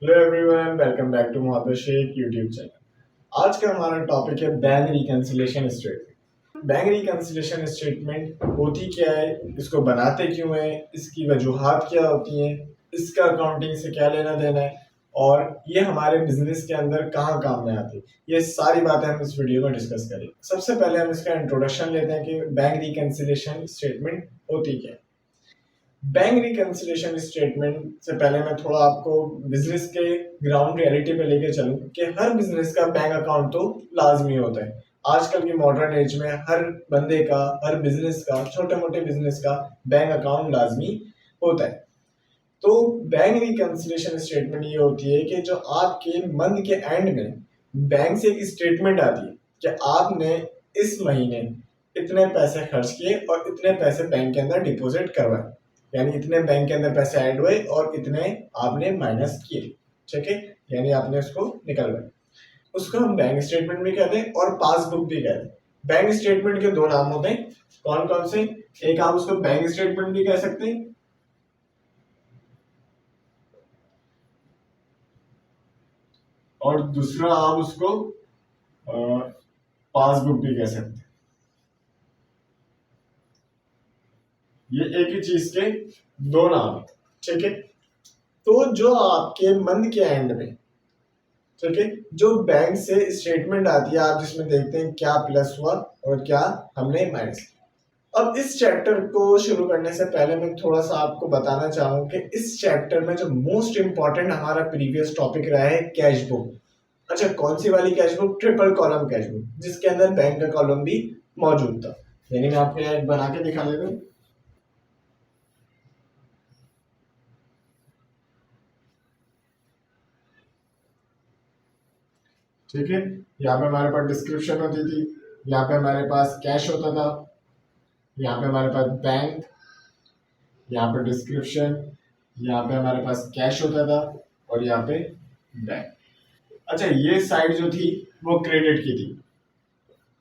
Hello everyone, welcome back to Mohabbat Shaikh YouTube channel. आज का हमारा टॉपिक है bank reconciliation statement. Bank reconciliation statement होती क्या है, इसको बनाते क्यों है, इसकी वजूहात क्या होती हैं, इसका अकाउंटिंग से क्या लेना देना है और ये हमारे बिजनेस के अंदर कहाँ काम में आती है, ये सारी बातें हम इस वीडियो में डिस्कस करेंगे। सबसे पहले हम इसका इंट्रोडक्शन लेते हैं कि बैंक रिकंसिलिएशन स्टेटमेंट होती क्या है। बैंक रिकंसिलिएशन स्टेटमेंट से पहले मैं थोड़ा आपको बिजनेस के ग्राउंड रियलिटी पे लेके चलूं कि हर बिजनेस का बैंक अकाउंट तो लाजमी होता है। आजकल की मॉडर्न एज में हर बंदे का, हर बिजनेस का, छोटे मोटे बिजनेस का बैंक अकाउंट लाजमी होता है। तो बैंक रिकंसिलिएशन स्टेटमेंट ये होती है कि जो आपके मंथ के एंड में बैंक से एक स्टेटमेंट आती है कि आपने इस महीने इतने पैसे खर्च किए और इतने पैसे बैंक के अंदर डिपॉजिट करवाए, यानी इतने बैंक के अंदर पैसे ऐड हुए और इतने आपने माइनस किए। ठीक है, यानी आपने उसको निकलवाया। उसको हम बैंक स्टेटमेंट भी कहते हैं और पासबुक भी कहते हैं। बैंक स्टेटमेंट के दो नाम होते हैं, कौन कौन से? एक आप उसको बैंक स्टेटमेंट भी कह सकते हैं और दूसरा आप उसको पासबुक भी कह सकते हैं। ये एक ही चीज के दो नाम है। ठीक है, तो जो आपके मंथ के एंड में, ठीक है, जो बैंक से स्टेटमेंट आती है, आप जिसमें देखते हैं क्या प्लस हुआ और क्या हमने माइनस। अब इस चैप्टर को शुरू करने से पहले मैं थोड़ा सा आपको बताना चाहूँ कि इस चैप्टर में जो मोस्ट इंपॉर्टेंट हमारा प्रीवियस टॉपिक रहा है कैश बुक। अच्छा, कौन सी वाली cash book? Triple column cash book, जिसके अंदर बैंक का कॉलम भी मौजूद था। यानी मैं आपको यहाँ एक बना के दिखा देता हूँ। ठीक है, यहाँ पे हमारे पास डिस्क्रिप्शन होती थी, यहाँ पे हमारे पास कैश होता था, यहाँ पे हमारे पास बैंक, यहाँ पे डिस्क्रिप्शन, यहाँ पे हमारे पास कैश होता था और यहाँ पे बैंक। अच्छा, ये साइड जो थी वो क्रेडिट की थी,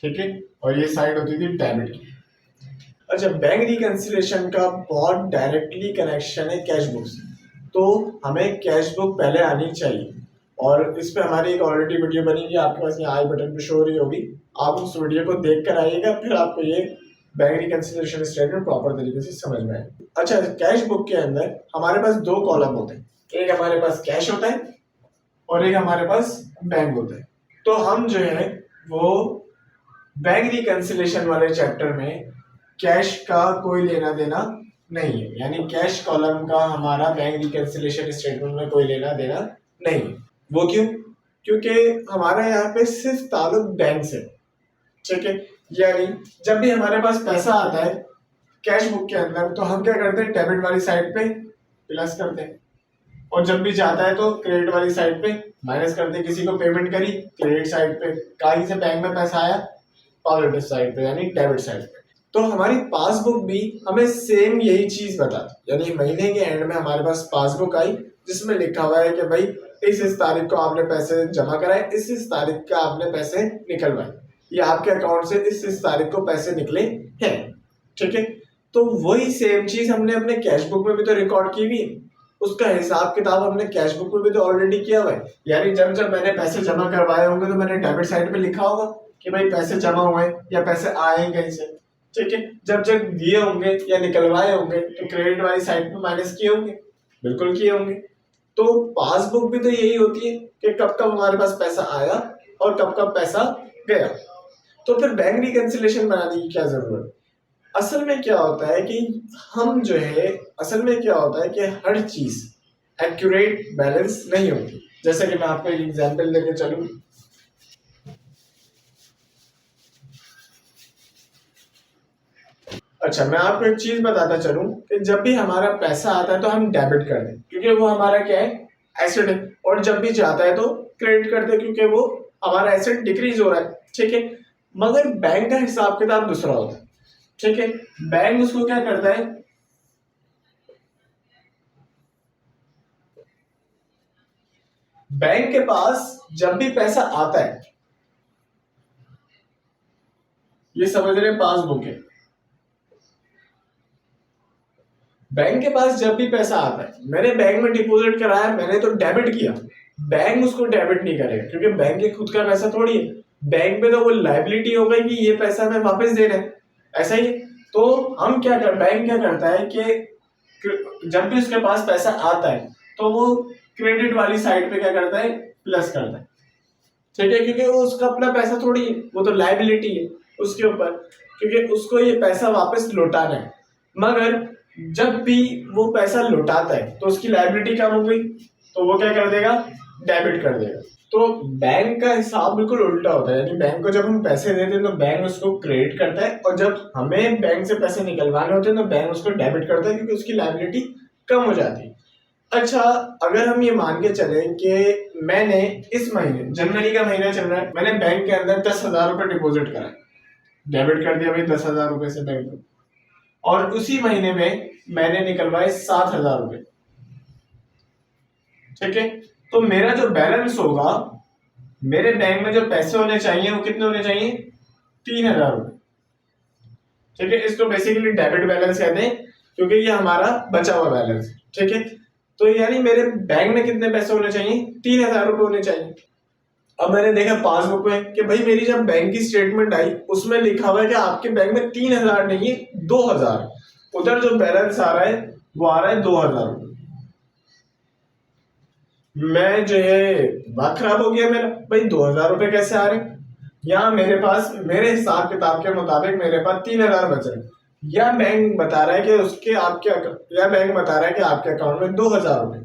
ठीक है, और ये साइड होती थी डेबिट की। अच्छा, बैंक रिकंसिलिएशन का बहुत डायरेक्टली कनेक्शन है कैश बुक से, तो हमें कैश बुक पहले आनी चाहिए। और इस पे हमारी एक ऑलरेडी वीडियो बनी हुई है, आपके पास यहाँ आई बटन पे शो हो रही होगी, आप उस वीडियो को देख कर आइएगा, फिर आपको ये बैंक रिकंसिलिएशन स्टेटमेंट प्रॉपर तरीके से समझ में आएगा। अच्छा, कैश बुक के अंदर हमारे पास दो कॉलम होते हैं, एक हमारे पास कैश होता है और एक हमारे पास बैंक होता है। तो हम जो है वो बैंक रिकंसिलिएशन वाले चैप्टर में कैश का कोई लेना देना नहीं है, यानी कैश कॉलम का हमारा बैंक रिकंसिलिएशन स्टेटमेंट में कोई लेना देना नहीं है। वो क्यों? क्योंकि हमारा यहाँ पे सिर्फ ताल्लुक बैंक से। ठीक है, यानी जब भी हमारे पास पैसा आता है कैश बुक के अंदर, तो हम क्या करते हैं, डेबिट वाली साइड पे प्लस करते हैं, और जब भी जाता है तो क्रेडिट वाली साइड पे माइनस करते हैं। किसी को पेमेंट करी क्रेडिट साइड पे, कहीं से बैंक में पैसा आया पॉजिटिव साइड पे, यानी डेबिट साइड पे। तो हमारी पासबुक भी हमें सेम यही चीज बताती, यानी महीने के एंड में हमारे पास पासबुक आई जिसमें लिखा हुआ है कि भाई इस तारीख को आपने पैसे जमा कराए, इस तारीख का आपने पैसे निकलवाए, ये आपके अकाउंट से इस तारीख को पैसे निकले हैं। ठीक है, तो वही सेम चीज हमने अपने कैश बुक में भी तो रिकॉर्ड की हुई है, उसका हिसाब किताब हमने कैश बुक में भी तो ऑलरेडी किया हुआ है। यानी जब जब मैंने पैसे जमा करवाए होंगे तो मैंने डेबिट साइड पे लिखा होगा कि भाई पैसे जमा हुए या पैसे आए हैं कहीं से। ठीक है, जब जब दिए होंगे या निकलवाए होंगे तो क्रेडिट वाली साइड पे माइनस किए होंगे, बिल्कुल किए होंगे। तो पासबुक भी तो यही होती है कि कब कब हमारे पास पैसा आया और कब कब पैसा गया। तो फिर बैंक रिकंसिलिएशन बनाने की क्या जरूरत? असल में क्या होता है कि हम जो है, असल में क्या होता है कि हर चीज एक्यूरेट बैलेंस नहीं होती। जैसे कि मैं आपको एक एग्जांपल लेके चलूं। अच्छा, मैं आपको एक चीज बताता चलूं कि जब भी हमारा पैसा आता है तो हम डेबिट कर दें क्योंकि वो हमारा क्या है, एसेट है, और जब भी जाता है तो क्रेडिट कर दे क्योंकि वो हमारा एसेट डिक्रीज हो रहा है। ठीक है, मगर बैंक का हिसाब किताब दूसरा होता है। ठीक है, बैंक उसको क्या करता है, बैंक के पास जब भी पैसा आता है, ये समझ रहे हैं, पासबुक है, बैंक के पास जब भी पैसा आता है, मैंने बैंक में डिपॉजिट कराया, मैंने तो डेबिट किया, बैंक उसको डेबिट नहीं करेगा क्योंकि बैंक के खुद का पैसा थोड़ी है। बैंक में तो वो लाइबिलिटी हो गई कि ये पैसा हमें वापस देना है, ऐसा ही। तो हम क्या कर बैंक क्या करता है कि जब भी उसके पास पैसा आता है तो वो क्रेडिट वाली साइड पे क्या करता है, प्लस करता है, ठीक है, क्योंकि वो उसका अपना पैसा थोड़ी है, वो तो लाइबिलिटी है उसके ऊपर, क्योंकि उसको ये पैसा वापस लौटाना है। मगर जब भी वो पैसा लौटाता है तो उसकी लाइबिलिटी कम हो गई, तो वो क्या कर देगा, डेबिट कर देगा। तो बैंक का हिसाब बिल्कुल उल्टा होता है, यानी बैंक को जब हम पैसे देते हैं तो बैंक उसको क्रेडिट करता है, और जब हमें बैंक से पैसे निकलवाने होते हैं तो बैंक उसको डेबिट करता है, क्योंकि उसकी लाइबिलिटी कम हो जाती है। अच्छा, अगर हम ये मान के चले कि मैंने इस महीने, जनवरी का महीना चल रहा है, मैंने बैंक के अंदर 10,000 रुपये डिपॉजिट करा, डेबिट कर दिया भाई 10,000 रुपये से बैंक को, और उसी महीने में मैंने निकलवाए 7,000 रुपये, ठीक है। तो मेरा जो बैलेंस होगा, मेरे बैंक में जो पैसे होने चाहिए वो कितने होने चाहिए, 3,000 रुपये, ठीक है। इसको बेसिकली डेबिट बैलेंस कहते हैं क्योंकि ये हमारा बचा हुआ बैलेंस है, ठीक है। तो यानी मेरे बैंक में कितने पैसे होने चाहिए, 3,000 रुपये होने चाहिए। अब मैंने देखा पासबुक में कि भाई मेरी जब बैंक की स्टेटमेंट आई उसमें लिखा हुआ है कि आपके बैंक में 3,000 नहीं है, 2,000, उधर जो बैलेंस आ रहा है वो आ रहा है 2,000 रुपये। मैं जो है दिमाग खराब हो गया मेरा, भाई 2,000 रुपये कैसे आ रहे, यहाँ मेरे पास मेरे हिसाब किताब के मुताबिक मेरे पास 3,000 बच रहे, या बैंक बता रहा है कि उसके आपके या बैंक बता रहा है कि आपके अकाउंट में 2,000 रुपये।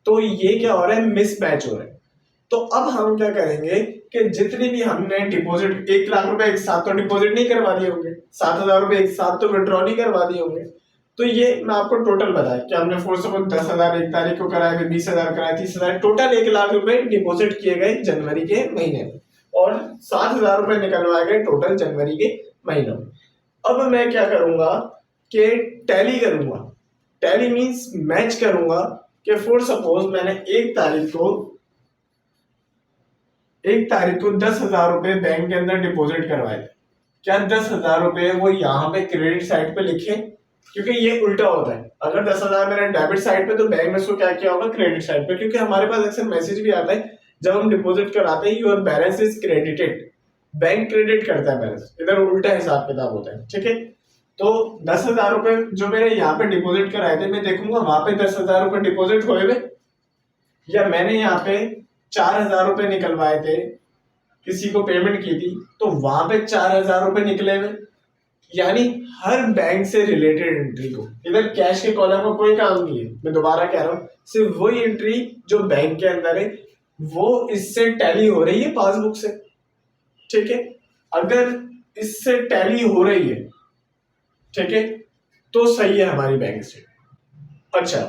तो ये क्या हो रहा है, मिसमैच हो रहा है। तो अब हम क्या करेंगे कि जितनी भी हमने डिपॉजिट, 1,00,000 रुपए एक साथ तो डिपॉजिट नहीं करवा दिए होंगे, 7,000 रुपए एक साथ तो विड्रॉ नहीं करवा दिए होंगे। तो ये मैं आपको टोटल बताया कि हमने फोर सपोज 10,000 एक तारीख को कराया, फिर 20,000 कराया, 30,000, टोटल 1,00,000 रुपए डिपॉजिट किए गए जनवरी के महीने में, और 7,000 रुपए निकलवाए गए टोटल जनवरी के महीनों में। अब मैं क्या करूंगा कि टैली करूंगा, टैली मीन्स मैच करूंगा कि फॉर सपोज मैंने एक तारीख को 10,000 रुपए बैंक के अंदर डिपॉजिट करवाए, क्या 10,000 रुपए वो यहाँ पे क्रेडिट साइड पे लिखे, क्योंकि ये उल्टा होता है। अगर 10,000 मेरा डेबिट साइड पे तो बैंक में उसको क्या किया होगा, क्रेडिट साइड पे, क्योंकि हमारे पास अक्सर मैसेज भी आता है जब हम डिपॉजिट कराते हैं, your balance is credited, bank credit करता है बैलेंस, इधर उल्टा हिसाब किताब होता है, ठीक है। तो 10,000 रुपए जो मेरे यहाँ पे डिपॉजिट कराए थे, मैं देखूंगा वहां पे 10,000 रुपए डिपॉजिट हुए हुए, या मैंने यहाँ पे 4,000 रुपए निकलवाए थे, किसी को पेमेंट की थी तो वहां पे 4,000 रुपए निकले हुए। यानी हर बैंक से रिलेटेड एंट्री को, इधर कैश के कॉलम में कोई काम नहीं है, मैं दोबारा कह रहा हूँ, सिर्फ वही एंट्री जो बैंक के अंदर है वो इससे टैली हो रही है पासबुक से, ठीक है। अगर इससे टैली हो रही है, ठीक है, तो सही है हमारी बैंक से। अच्छा,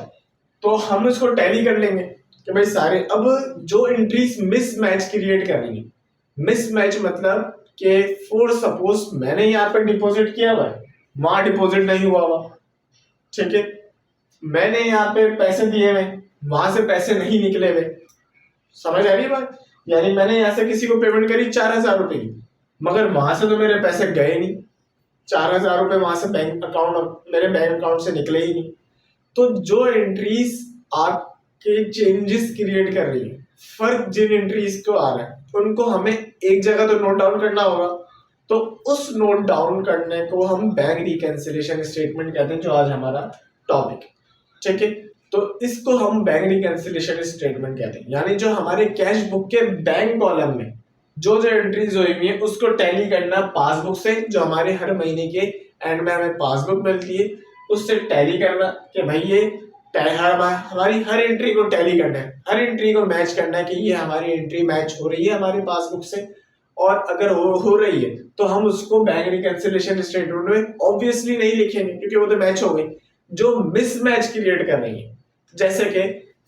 तो हम इसको टैली कर लेंगे कि भाई सारे, अब जो एंट्रीज मिसमैच क्रिएट कर रही है, मिसमैच मतलब कि फॉर सपोज मैंने यहाँ पर डिपॉजिट किया हुआ है, वहां डिपॉजिट नहीं हुआ हुआ, ठीक है। मैंने यहाँ पे पैसे दिए हुए, वहां से पैसे नहीं निकले हुए, समझ आ रही है बात। यानी मैंने यहाँ से किसी को पेमेंट करी 4,000 रुपए की, मगर वहां से तो मेरे पैसे गए नहीं, 4,000 रुपए वहां से मेरे बैंक अकाउंट से निकले ही नहीं। तो जो एंट्रीज आपके चेंजेस क्रिएट कर रही है, फर्क जिन एंट्रीज को आ रहा है उनको हमें एक जगह तो नोट डाउन करना होगा, तो उस नोट डाउन करने को हम बैंक रिकैंसिलेशन स्टेटमेंट कहते हैं, जो आज हमारा टॉपिक है, ठीक है। तो इसको हम बैंक रिकैंसिलेशन स्टेटमेंट कहते हैं, यानी जो हमारे कैश बुक के बैंक कॉलम में जो जो एंट्रीज हुई हुई है उसको टैली करना पासबुक से, जो हमारे हर महीने के एंड में हमें पासबुक मिलती है उससे टैली करना कि भाई ये हमारी हर एंट्री को टैली करना है, हर एंट्री को मैच करना है कि ये हमारी एंट्री मैच हो रही है हमारी पासबुक से, और अगर हो रही है तो हम उसको बैंक रिकैंसिलेशन स्टेटमेंट में ऑब्वियसली नहीं लिखेंगे क्योंकि वो तो मैच हो गई। जो मिसमैच क्रिएट कर रही है, जैसे कि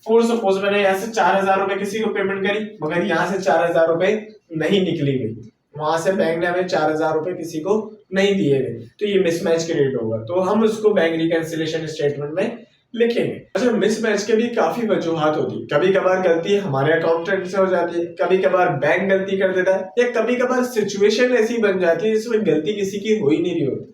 फॉर सपोज मैंने यहाँ से 4,000 रुपए किसी को पेमेंट करी, मगर यहाँ से 4,000 रुपए नहीं निकली गई, वहां से बैंक ने हमें 4,000 रुपए किसी को नहीं दिए गए, तो ये मिसमैच क्रिएट होगा, तो हम उसको बैंक रिकैंसिलेशन स्टेटमेंट में लिखेंगे। अच्छा, मिसमैच के भी काफी वजूहात होती है, कभी कभार गलती हमारे अकाउंटेंट से हो जाती है, कभी कभार बैंक गलती कर देता है, या कभी कभार सिचुएशन ऐसी बन जाती है जिसमें गलती किसी की हो ही नहीं रही होती,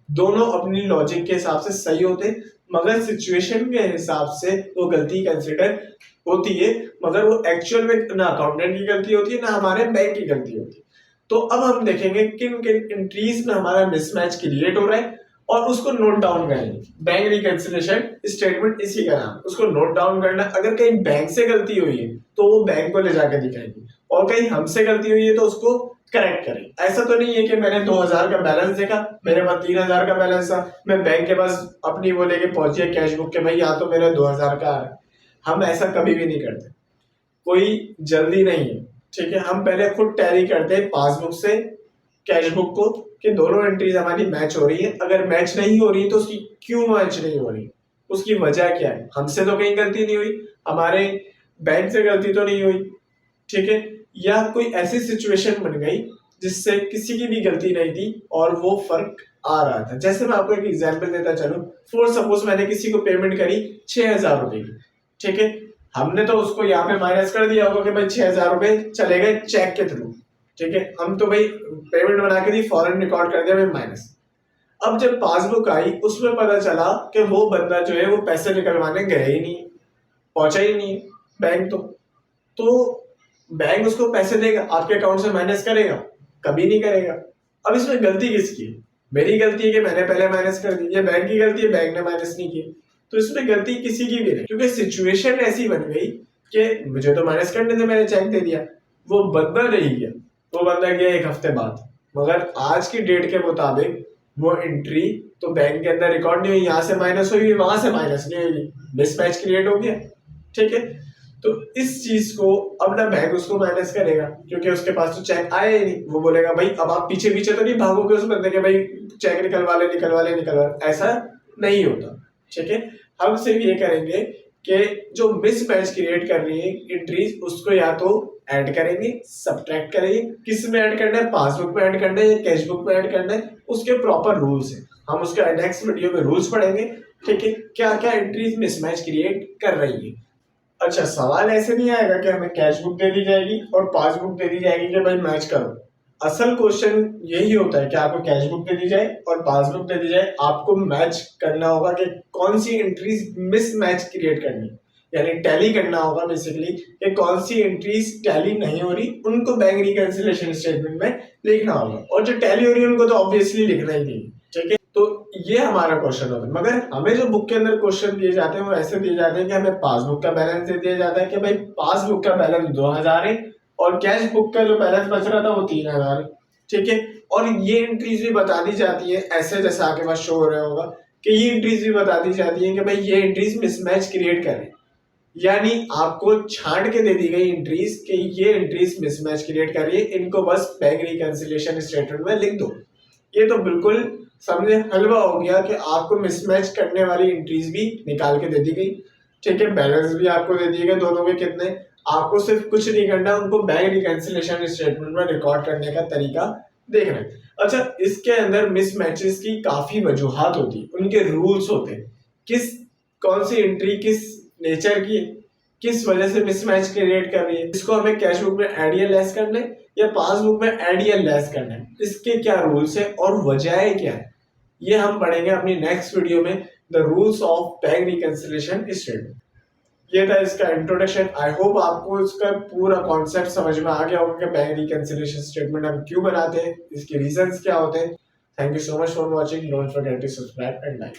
दोनों अपनी लॉजिक के हिसाब से सही होते मगर सिचुएशन के हिसाब से वो गलती कंसिडर होती है, मगर वो एक्चुअल में ना अकाउंटेंट की गलती होती है ना हमारे बैंक की गलती होती है। तो अब हम देखेंगे किन किन एंट्रीज में हमारा मिसमैच क्रिएट हो रहा है और उसको नोट डाउन करेंगे। बैंक रिकंसिलिएशन स्टेटमेंट इसी का नाम, उसको नोट डाउन करना। अगर कहीं बैंक से गलती हुई है तो वो बैंक को ले जाकर दिखाएंगे, और कहीं हमसे गलती हुई है तो उसको करेक्ट करें। ऐसा तो नहीं है कि मैंने 2000 का बैलेंस देखा, मेरे पास 3000 का बैलेंस था, मैं बैंक के पास अपनी वो लेके पहुंच गया कैश बुक के, भाई यहाँ तो मेरा 2000 का आ रहा है। हम ऐसा कभी भी नहीं करते, कोई जल्दी नहीं है, ठीक है। हम पहले खुद टैली करते हैं पासबुक से कैश बुक को कि दोनों एंट्रीज हमारी मैच हो रही है। अगर मैच नहीं हो रही तो उसकी क्यों मैच नहीं हो रही, उसकी वजह क्या है। हमसे तो कहीं गलती नहीं हुई, हमारे बैंक से गलती तो नहीं हुई, ठीक है। या कोई ऐसी सिचुएशन बन गई जिससे किसी की भी गलती नहीं थी और वो फर्क आ रहा था। जैसे मैं आपको एक एग्जांपल देता चलूं, फॉर सपोज मैंने किसी को पेमेंट करी 6000 रुपए की, ठीक है। हमने तो उसको यहाँ पे माइनस कर दिया होगा कि भाई 6000 रुपए चले गए चेक के थ्रू, ठीक है। हम तो भाई पेमेंट बना के दी, फौरन रिकॉर्ड कर दिया भाई माइनस। अब जब पासबुक आई उसमें पता चला कि वो बंदा जो है वो पैसे निकलवाने गया ही नहीं, पहुंचा ही नहीं बैंक। तो बैंक उसको पैसे देगा, आपके अकाउंट से माइनस करेगा? कभी नहीं करेगा। अब इसमें गलती किसकी है? मेरी गलती है कि मैंने पहले माइनस कर दी, या बैंक की गलती है बैंक ने माइनस नहीं की? तो इसमें गलती किसी की भी नहीं, क्योंकि सिचुएशन ऐसी बन गई कि मुझे तो माइनस करने थे, मैंने चेक दे दिया, वो बंदा नहीं गया, वो बंदा गया 1 हफ्ते बाद। मगर आज की डेट के मुताबिक वो एंट्री तो बैंक के अंदर रिकॉर्ड नहीं हुई, यहाँ से माइनस हुई, वहां से माइनस नहीं हुई, मिसमैच क्रिएट हो गया, ठीक है। तो इस चीज को अब ना बैंक उसको माइनस करेगा, क्योंकि उसके पास तो चेक आया ही नहीं। वो बोलेगा भाई अब आप पीछे पीछे तो नहीं भागोगे उस बंदे के, भाई चेक निकलवा ले निकलवा ले निकलवा ले, ऐसा नहीं होता, ठीक है। हम सिर्फ ये करेंगे कि जो मिसमैच क्रिएट कर रही है एंट्रीज, उसको या तो ऐड करेंगे, सब्ट्रैक्ट करेंगे। किस में ऐड करना है, पासबुक में ऐड करना है या कैश बुक में ऐड करना है, उसके प्रॉपर रूल्स है। हम उसके नेक्स्ट वीडियो में रूल्स पढ़ेंगे, ठीक है, क्या क्या एंट्रीज मिसमैच क्रिएट कर रही है। अच्छा, सवाल ऐसे नहीं आएगा कि हमें कैश बुक दे दी जाएगी और पासबुक दे दी जाएगी कि भाई मैच करो। असल क्वेश्चन यही होता है कि आपको कैश बुक दे दी जाए और पासबुक दे दी जाए, आपको मैच करना होगा कि कौन सी एंट्रीज मिसमैच क्रिएट करनी, यानी टैली करना होगा बेसिकली कि कौन सी एंट्रीज टैली नहीं हो रही, उनको बैंक रिकंसिलिएशन स्टेटमेंट में लिखना होगा, और जो टैली हो रही है उनको तो ऑब्वियसली लिखना ही नहीं, ठीक है। तो ये हमारा क्वेश्चन होता है। मगर हमें जो बुक के अंदर क्वेश्चन दिए जाते हैं वो ऐसे दिए जाते हैं कि हमें पासबुक का बैलेंस दे दिया जाता है कि भाई पासबुक का बैलेंस 2000 है और कैश बुक का जो बैलेंस बच रहा था वो 3000 है, ठीक है। और ये एंट्रीज भी बता दी जाती है ऐसे, जैसा आपके पास शो हो रहा होगा कि ये एंट्रीज भी बता दी जाती है कि भाई ये एंट्रीज मिसमैच क्रिएट कर रहे हैं, यानी आपको छांट के दे दी गई एंट्रीज कि ये एंट्रीज मिसमैच क्रिएट कर रही है, इनको बस बैंक रिकंसिलिएशन स्टेटमेंट में लिख दो। ये तो बिल्कुल समझे हलवा हो गया कि आपको मिसमैच करने वाली एंट्रीज भी निकाल के दे दी गई, ठीक है। बैलेंस भी आपको दे दिए गए दोनों के कितने, आपको सिर्फ कुछ नहीं करना, उनको बैंक रिकंसिलिएशन स्टेटमेंट में रिकॉर्ड करने का तरीका देखना है। अच्छा, इसके अंदर मिसमैचेस की काफी वजूहात होती है, उनके रूल्स होते हैं, किस कौन सी एंट्री किस नेचर की किस वजह से मिसमैच क्रिएट कर रही है, इसको हमें कैश बुक में ऐड या लेस करना है या पासबुक में ऐड या लेस करना है, इसके क्या रूल्स है और वजह क्या है, ये हम पढ़ेंगे अपनी नेक्स्ट वीडियो में, the rules of bank reconciliation statement. ये था इसका इंट्रोडक्शन। आई होप आपको इसका पूरा कॉन्सेप्ट समझ में आ गया होगा कि बैंक रिकंसिलिएशन स्टेटमेंट हम क्यों बनाते हैं, इसके रीजंस क्या होते हैं। Thank you so much for watching, don't forget to subscribe and like.